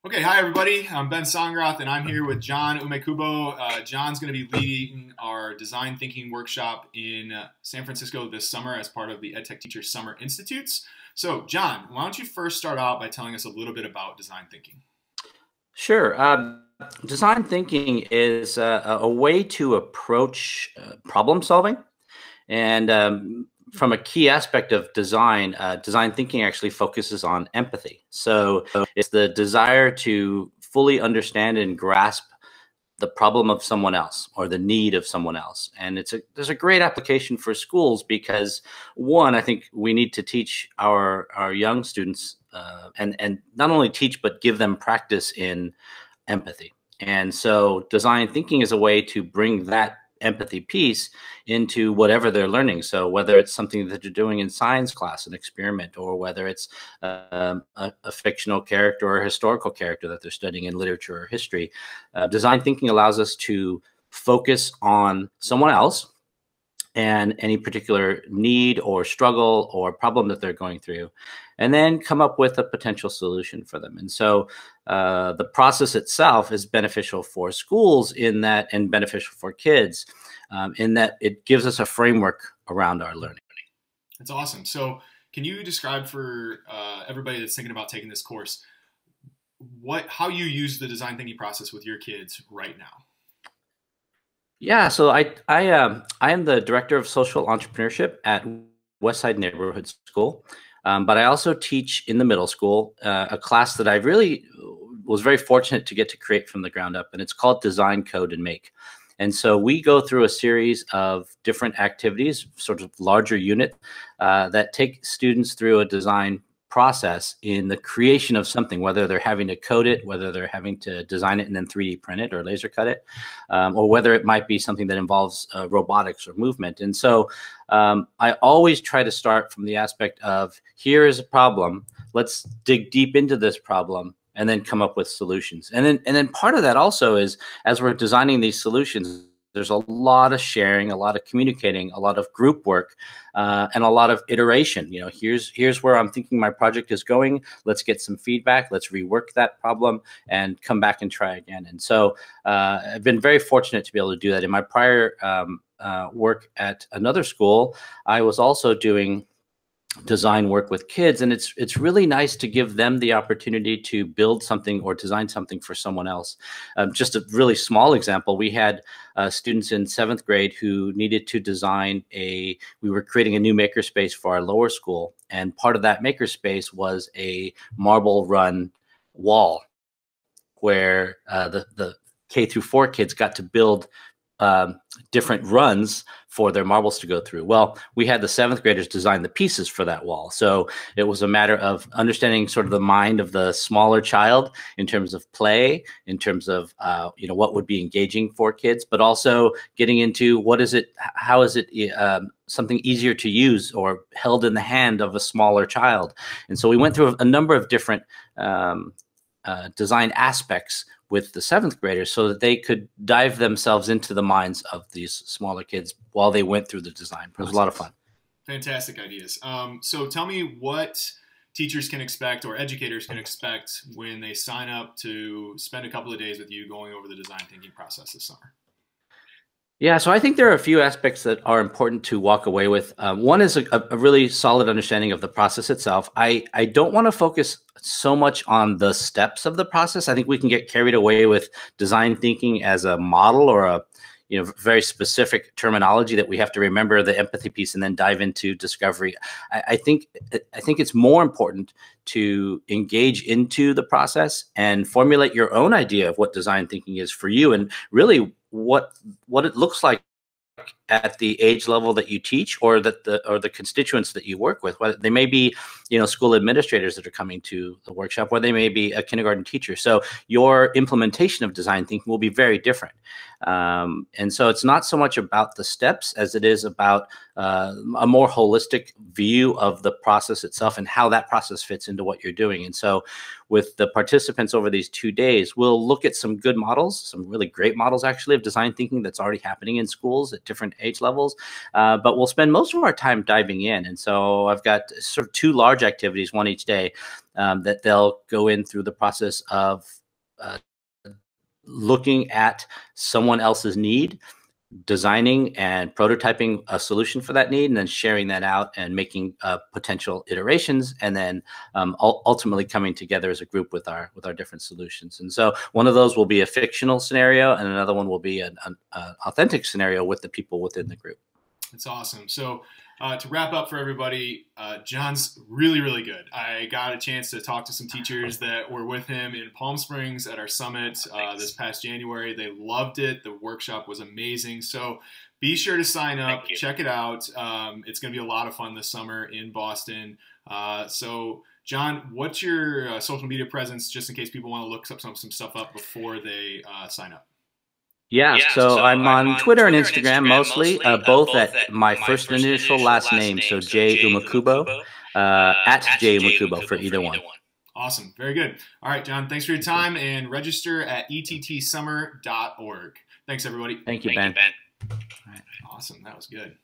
Okay, hi everybody. I'm Ben Songroth, and I'm here with John Umekubo. John's going to be leading our design thinking workshop in San Francisco this summer as part of the EdTechTeacher Summer Institutes. So, John, why don't you first start out by telling us a little bit about design thinking? Sure. Design thinking is a way to approach problem solving. And from a key aspect of design, design thinking actually focuses on empathy. So it's the desire to fully understand and grasp the problem of someone else or the need of someone else. And there's a great application for schools because, one, I think we need to teach our young students and not only teach, but give them practice in empathy. And so design thinking is a way to bring that empathy piece into whatever they're learning. So whether it's something that they're doing in science class, an experiment, or whether it's a fictional character or a historical character that they're studying in literature or history, design thinking allows us to focus on someone else and any particular need or struggle or problem that they're going through, and then come up with a potential solution for them. And so the process itself is beneficial for schools in that, and beneficial for kids in that it gives us a framework around our learning. That's awesome. So, can you describe for everybody that's thinking about taking this course how you use the design thinking process with your kids right now? Yeah, so I am the director of social entrepreneurship at Westside Neighborhood School, but I also teach in the middle school a class that I really was very fortunate to get to create from the ground up, and it's called Design, Code, and Make. And so we go through a series of different activities, sort of larger unit, that take students through a design process in the creation of something, whether they're having to code it, whether they're having to design it and then 3D print it or laser cut it, or whether it might be something that involves robotics or movement. And so I always try to start from the aspect of, here is a problem, let's dig deep into this problem and then come up with solutions. And then part of that also is, as we're designing these solutions, there's a lot of sharing, a lot of communicating, a lot of group work, and a lot of iteration. You know, here's where I'm thinking my project is going. Let's get some feedback. Let's rework that problem and come back and try again. And so I've been very fortunate to be able to do that. In my prior work at another school, I was also doing design work with kids, and it's really nice to give them the opportunity to build something or design something for someone else. Just a really small example, we had students in 7th grade who needed to design we were creating a new makerspace for our lower school, and part of that makerspace was a marble run wall where the K through 4 kids got to build different runs for their marbles to go through. Well, we had the 7th graders design the pieces for that wall. So it was a matter of understanding sort of the mind of the smaller child in terms of play, in terms of what would be engaging for kids, but also getting into how is it something easier to use or held in the hand of a smaller child. And so we went through a number of different design aspects with the 7th graders so that they could dive themselves into the minds of these smaller kids while they went through the design. It was a lot of fun. Fantastic ideas. So tell me what teachers can expect or educators can expect when they sign up to spend a couple of days with you going over the design thinking process this summer. Yeah, so I think there are a few aspects that are important to walk away with. One is a really solid understanding of the process itself. I don't want to focus so much on the steps of the process. I think we can get carried away with design thinking as a model or a very specific terminology that we have to remember the empathy piece and then dive into discovery. I think it's more important to engage into the process and formulate your own idea of what design thinking is for you, and really what it looks like at the age level that you teach, or the constituents that you work with. Whether they may be, school administrators that are coming to the workshop, or they may be a kindergarten teacher. So your implementation of design thinking will be very different. And so it's not so much about the steps as it is about a more holistic view of the process itself and how that process fits into what you're doing. And so with the participants over these 2 days, we'll look at some good models, some really great models actually of design thinking that's already happening in schools at different different age levels. But we'll spend most of our time diving in. And so I've got sort of 2 large activities, one each day, that they'll go in through the process of looking at someone else's need, designing and prototyping a solution for that need, and then sharing that out and making potential iterations, and then ultimately coming together as a group with our different solutions. And so one of those will be a fictional scenario, and another one will be an authentic scenario with the people within the group. That's awesome. So to wrap up for everybody, John's really, really good. I got a chance to talk to some teachers that were with him in Palm Springs at our summit this past January. They loved it. The workshop was amazing. So be sure to sign up, check it out. It's going to be a lot of fun this summer in Boston. So John, what's your social media presence, just in case people want to look some stuff up before they sign up? Yeah, so I'm on Twitter and Instagram mostly, both at my first initial last name, so J Umekubo, at J Umekubo for either one. Awesome, very good. All right, John, thanks for your time, and register at EdTechTeachersummer.org. Thanks, everybody. Thank you, Ben. All right. Awesome, that was good.